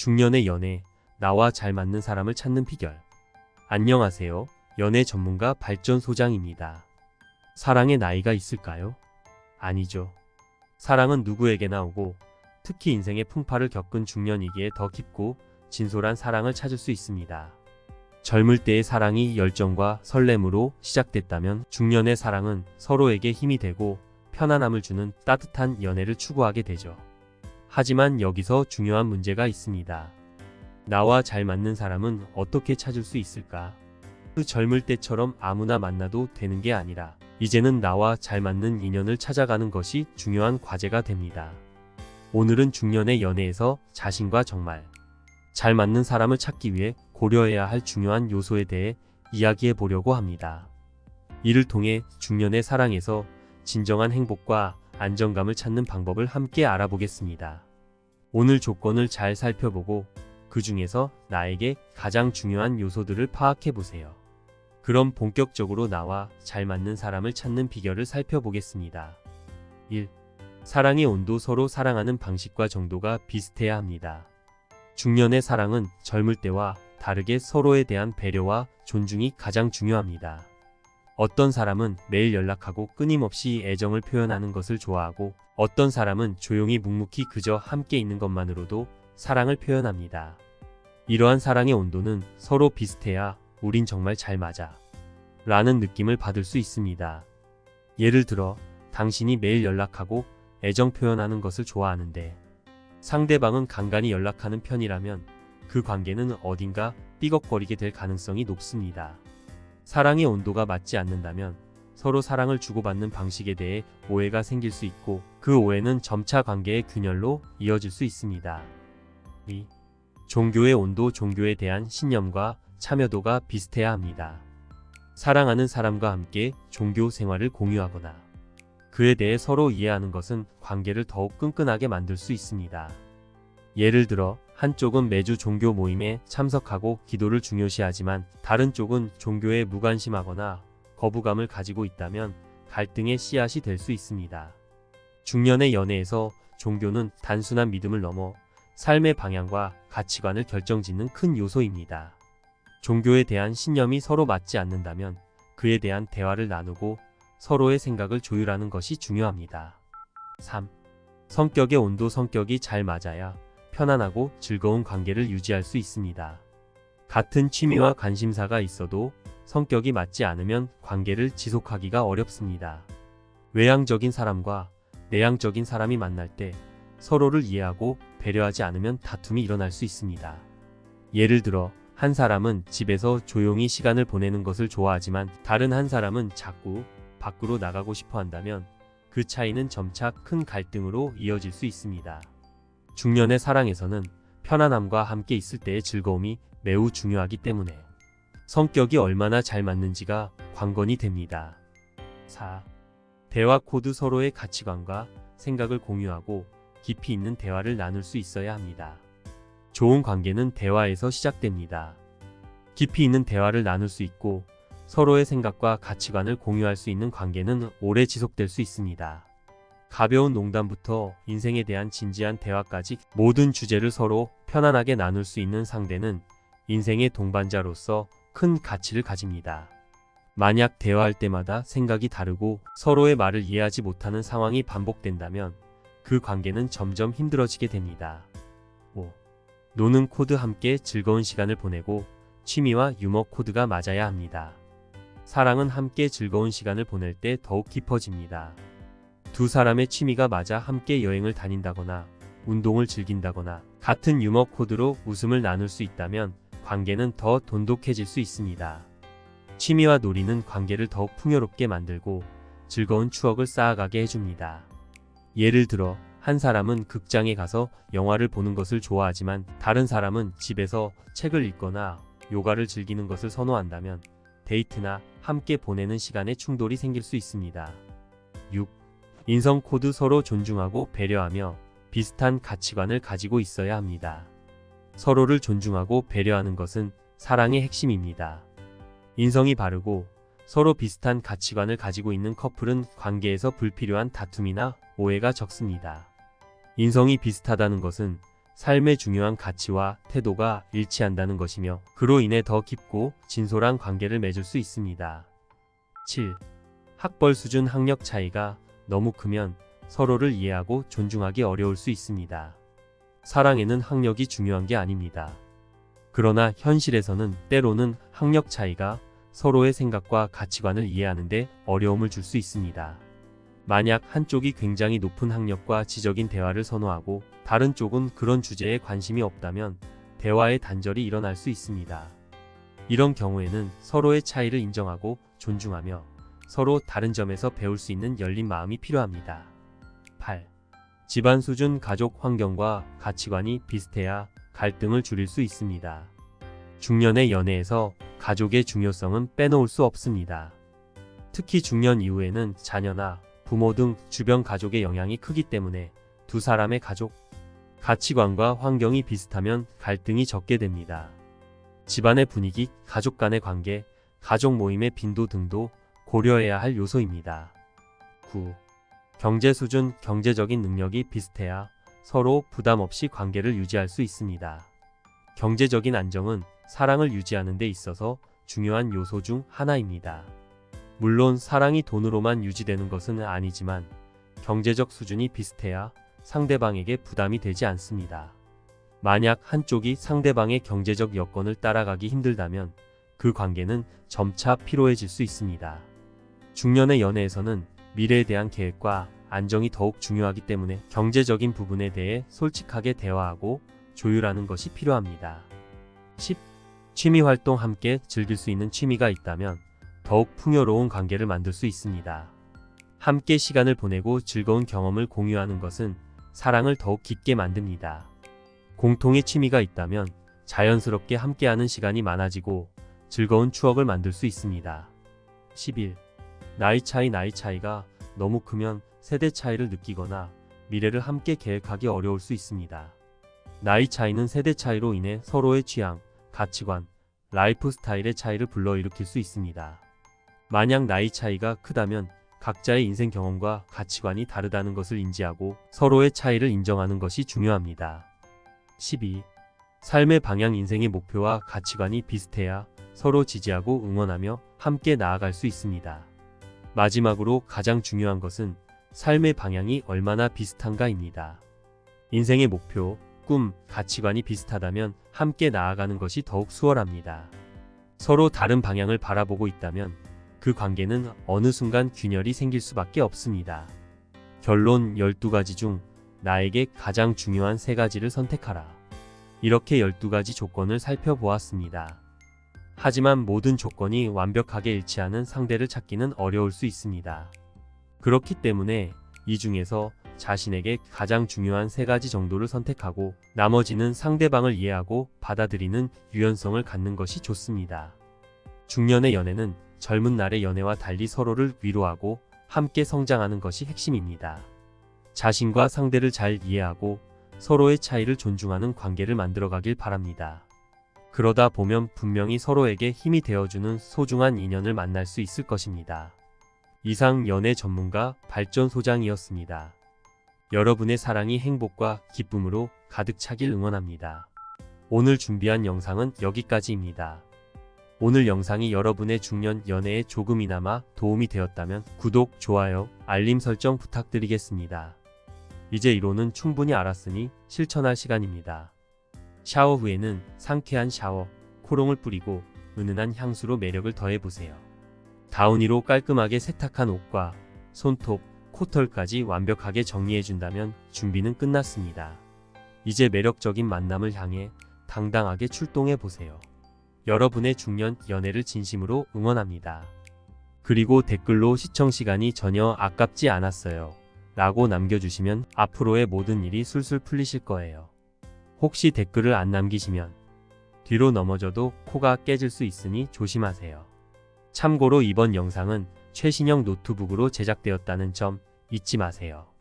중년의 연애, 나와 잘 맞는 사람을 찾는 비결. 안녕하세요. 연애 전문가 발전소장입니다. 사랑의 나이가 있을까요? 아니죠. 사랑은 누구에게나 오고, 특히 인생의 풍파를 겪은 중년이기에 더 깊고 진솔한 사랑을 찾을 수 있습니다. 젊을 때의 사랑이 열정과 설렘으로 시작됐다면 중년의 사랑은 서로에게 힘이 되고 편안함을 주는 따뜻한 연애를 추구하게 되죠. 하지만 여기서 중요한 문제가 있습니다. 나와 잘 맞는 사람은 어떻게 찾을 수 있을까? 그 젊을 때처럼 아무나 만나도 되는 게 아니라 이제는 나와 잘 맞는 인연을 찾아가는 것이 중요한 과제가 됩니다. 오늘은 중년의 연애에서 자신과 정말 잘 맞는 사람을 찾기 위해 고려해야 할 중요한 요소에 대해 이야기해 보려고 합니다. 이를 통해 중년의 사랑에서 진정한 행복과 안정감을 찾는 방법을 함께 알아보겠습니다. 오늘 조건을 잘 살펴보고 그 중에서 나에게 가장 중요한 요소들을 파악해 보세요. 그럼 본격적으로 나와 잘 맞는 사람을 찾는 비결을 살펴보겠습니다. 1. 사랑의 온도. 서로 사랑하는 방식과 정도가 비슷해야 합니다. 중년의 사랑은 젊을 때와 다르게 서로에 대한 배려와 존중이 가장 중요합니다. 어떤 사람은 매일 연락하고 끊임없이 애정을 표현하는 것을 좋아하고 어떤 사람은 조용히 묵묵히 그저 함께 있는 것만으로도 사랑을 표현합니다. 이러한 사랑의 온도는 서로 비슷해야 우린 정말 잘 맞아 라는 느낌을 받을 수 있습니다. 예를 들어 당신이 매일 연락하고 애정 표현하는 것을 좋아하는데 상대방은 간간히 연락하는 편이라면 그 관계는 어딘가 삐걱거리게 될 가능성이 높습니다. 사랑의 온도가 맞지 않는다면 서로 사랑을 주고받는 방식에 대해 오해가 생길 수 있고 그 오해는 점차 관계의 균열로 이어질 수 있습니다. 2. 종교의 온도. 종교에 대한 신념과 참여도가 비슷해야 합니다. 사랑하는 사람과 함께 종교 생활을 공유하거나 그에 대해 서로 이해하는 것은 관계를 더욱 끈끈하게 만들 수 있습니다. 예를 들어 한쪽은 매주 종교 모임에 참석하고 기도를 중요시하지만 다른 쪽은 종교에 무관심하거나 거부감을 가지고 있다면 갈등의 씨앗이 될 수 있습니다. 중년의 연애에서 종교는 단순한 믿음을 넘어 삶의 방향과 가치관을 결정짓는 큰 요소입니다. 종교에 대한 신념이 서로 맞지 않는다면 그에 대한 대화를 나누고 서로의 생각을 조율하는 것이 중요합니다. 3. 성격의 온도. 성격이 잘 맞아야 편안하고 즐거운 관계를 유지할 수 있습니다. 같은 취미와 관심사가 있어도 성격이 맞지 않으면 관계를 지속하기가 어렵습니다. 외향적인 사람과 내향적인 사람이 만날 때 서로를 이해하고 배려하지 않으면 다툼이 일어날 수 있습니다. 예를 들어 한 사람은 집에서 조용히 시간을 보내는 것을 좋아하지만 다른 한 사람은 자꾸 밖으로 나가고 싶어 한다면 그 차이는 점차 큰 갈등으로 이어질 수 있습니다. 중년의 사랑에서는 편안함과 함께 있을 때의 즐거움이 매우 중요하기 때문에 성격이 얼마나 잘 맞는지가 관건이 됩니다. 4. 대화 코드. 서로의 가치관과 생각을 공유하고 깊이 있는 대화를 나눌 수 있어야 합니다. 좋은 관계는 대화에서 시작됩니다. 깊이 있는 대화를 나눌 수 있고 서로의 생각과 가치관을 공유할 수 있는 관계는 오래 지속될 수 있습니다. 가벼운 농담부터 인생에 대한 진지한 대화까지 모든 주제를 서로 편안하게 나눌 수 있는 상대는 인생의 동반자로서 큰 가치를 가집니다. 만약 대화할 때마다 생각이 다르고 서로의 말을 이해하지 못하는 상황이 반복된다면 그 관계는 점점 힘들어지게 됩니다. 5. 노는 코드. 함께 즐거운 시간을 보내고 취미와 유머 코드가 맞아야 합니다. 사랑은 함께 즐거운 시간을 보낼 때 더욱 깊어집니다. 두 사람의 취미가 맞아 함께 여행을 다닌다거나 운동을 즐긴다거나 같은 유머 코드로 웃음을 나눌 수 있다면 관계는 더 돈독해질 수 있습니다. 취미와 놀이는 관계를 더욱 풍요롭게 만들고 즐거운 추억을 쌓아가게 해줍니다. 예를 들어 한 사람은 극장에 가서 영화를 보는 것을 좋아하지만 다른 사람은 집에서 책을 읽거나 요가를 즐기는 것을 선호한다면 데이트나 함께 보내는 시간에 충돌이 생길 수 있습니다. 6. 인성 코드. 서로 존중하고 배려하며 비슷한 가치관을 가지고 있어야 합니다. 서로를 존중하고 배려하는 것은 사랑의 핵심입니다. 인성이 바르고 서로 비슷한 가치관을 가지고 있는 커플은 관계에서 불필요한 다툼이나 오해가 적습니다. 인성이 비슷하다는 것은 삶의 중요한 가치와 태도가 일치한다는 것이며 그로 인해 더 깊고 진솔한 관계를 맺을 수 있습니다. 7. 학벌 수준 학력 차이가 너무 크면 서로를 이해하고 존중하기 어려울 수 있습니다. 사랑에는 학력이 중요한 게 아닙니다. 그러나 현실에서는 때로는 학력 차이가 서로의 생각과 가치관을 이해하는데 어려움을 줄 수 있습니다. 만약 한쪽이 굉장히 높은 학력과 지적인 대화를 선호하고 다른 쪽은 그런 주제에 관심이 없다면 대화의 단절이 일어날 수 있습니다. 이런 경우에는 서로의 차이를 인정하고 존중하며 서로 다른 점에서 배울 수 있는 열린 마음이 필요합니다. 8. 집안 수준 가족 환경과 가치관이 비슷해야 갈등을 줄일 수 있습니다. 중년의 연애에서 가족의 중요성은 빼놓을 수 없습니다. 특히 중년 이후에는 자녀나 부모 등 주변 가족의 영향이 크기 때문에 두 사람의 가족, 가치관과 환경이 비슷하면 갈등이 적게 됩니다. 집안의 분위기, 가족 간의 관계, 가족 모임의 빈도 등도 고려해야 할 요소입니다. 9. 경제 수준, 경제적인 능력이 비슷해야 서로 부담 없이 관계를 유지할 수 있습니다. 경제적인 안정은 사랑을 유지하는 데 있어서 중요한 요소 중 하나입니다. 물론 사랑이 돈으로만 유지되는 것은 아니지만 경제적 수준이 비슷해야 상대방에게 부담이 되지 않습니다. 만약 한쪽이 상대방의 경제적 여건을 따라가기 힘들다면 그 관계는 점차 피로해질 수 있습니다. 중년의 연애에서는 미래에 대한 계획과 안정이 더욱 중요하기 때문에 경제적인 부분에 대해 솔직하게 대화하고 조율하는 것이 필요합니다. 10. 취미활동 함께 즐길 수 있는 취미가 있다면 더욱 풍요로운 관계를 만들 수 있습니다. 함께 시간을 보내고 즐거운 경험을 공유하는 것은 사랑을 더욱 깊게 만듭니다. 공통의 취미가 있다면 자연스럽게 함께하는 시간이 많아지고 즐거운 추억을 만들 수 있습니다. 11. 나이 차이가 너무 크면 세대 차이를 느끼거나 미래를 함께 계획하기 어려울 수 있습니다. 나이 차이는 세대 차이로 인해 서로의 취향, 가치관, 라이프 스타일의 차이를 불러일으킬 수 있습니다. 만약 나이 차이가 크다면 각자의 인생 경험과 가치관이 다르다는 것을 인지하고 서로의 차이를 인정하는 것이 중요합니다. 12. 삶의 방향, 인생의 목표와 가치관이 비슷해야 서로 지지하고 응원하며 함께 나아갈 수 있습니다. 마지막으로 가장 중요한 것은 삶의 방향이 얼마나 비슷한가입니다. 인생의 목표, 꿈, 가치관이 비슷하다면 함께 나아가는 것이 더욱 수월합니다. 서로 다른 방향을 바라보고 있다면 그 관계는 어느 순간 균열이 생길 수밖에 없습니다. 결론: 12가지 중 나에게 가장 중요한 3가지를 선택하라. 이렇게 12가지 조건을 살펴보았습니다. 하지만 모든 조건이 완벽하게 일치하는 상대를 찾기는 어려울 수 있습니다. 그렇기 때문에 이 중에서 자신에게 가장 중요한 3가지 정도를 선택하고 나머지는 상대방을 이해하고 받아들이는 유연성을 갖는 것이 좋습니다. 중년의 연애는 젊은 날의 연애와 달리 서로를 위로하고 함께 성장하는 것이 핵심입니다. 자신과 상대를 잘 이해하고 서로의 차이를 존중하는 관계를 만들어가길 바랍니다. 그러다 보면 분명히 서로에게 힘이 되어주는 소중한 인연을 만날 수 있을 것입니다. 이상 연애 전문가 발전소장이었습니다. 여러분의 사랑이 행복과 기쁨으로 가득 차길 응원합니다. 오늘 준비한 영상은 여기까지입니다. 오늘 영상이 여러분의 중년 연애에 조금이나마 도움이 되었다면 구독, 좋아요, 알림 설정 부탁드리겠습니다. 이제 이론은 충분히 알았으니 실천할 시간입니다. 샤워 후에는 상쾌한 샤워, 코롱을 뿌리고 은은한 향수로 매력을 더해보세요. 다우니로 깔끔하게 세탁한 옷과 손톱, 코털까지 완벽하게 정리해준다면 준비는 끝났습니다. 이제 매력적인 만남을 향해 당당하게 출동해보세요. 여러분의 중년 연애를 진심으로 응원합니다. 그리고 댓글로 시청시간이 전혀 아깝지 않았어요 라고 남겨주시면 앞으로의 모든 일이 술술 풀리실 거예요. 혹시 댓글을 안 남기시면 뒤로 넘어져도 코가 깨질 수 있으니 조심하세요. 참고로 이번 영상은 최신형 노트북으로 제작되었다는 점 잊지 마세요.